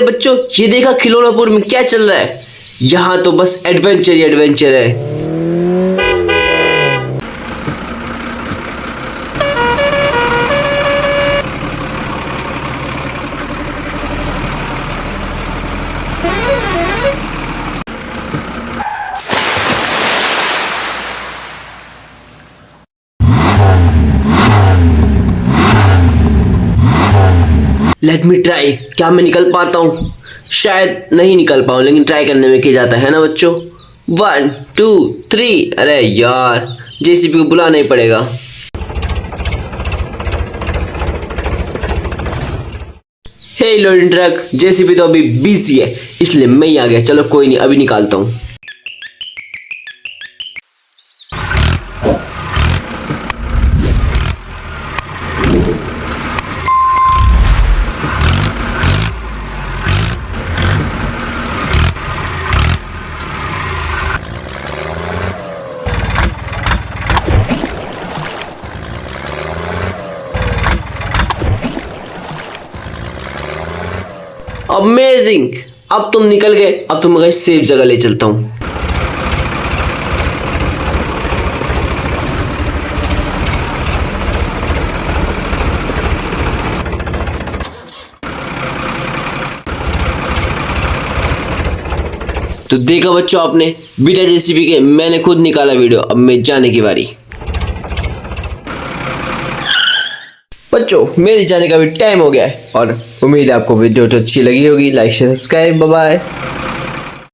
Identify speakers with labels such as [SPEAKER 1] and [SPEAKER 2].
[SPEAKER 1] बच्चों, ये देखा खिलौनापुर में क्या चल रहा है। यहाँ तो बस एडवेंचर ही एडवेंचर है। लेट मी ट्राई, क्या मैं निकल पाता हूँ? शायद नहीं निकल पाऊँ, लेकिन ट्राई करने में क्या जाता है ना बच्चों। 1 2 3। अरे यार, जेसीबी को बुलाना ही पड़ेगा। हे लोडिंग ट्रक, जेसीबी तो अभी बिजी है, इसलिए मैं ही आ गया। चलो कोई नहीं, अभी निकालता हूँ। अमेजिंग, अब तुम निकल गए। अब तुम कहीं सेफ जगह ले चलता हूँ। तो देखा बच्चों आपने, बिना जेसीबी के मैंने खुद निकाला वीडियो। अब मैं जाने की बारी। बच्चों, मेरे जाने का भी टाइम हो गया है और उम्मीद है आपको वीडियो तो अच्छी लगी होगी। Like share subscribe, bye bye.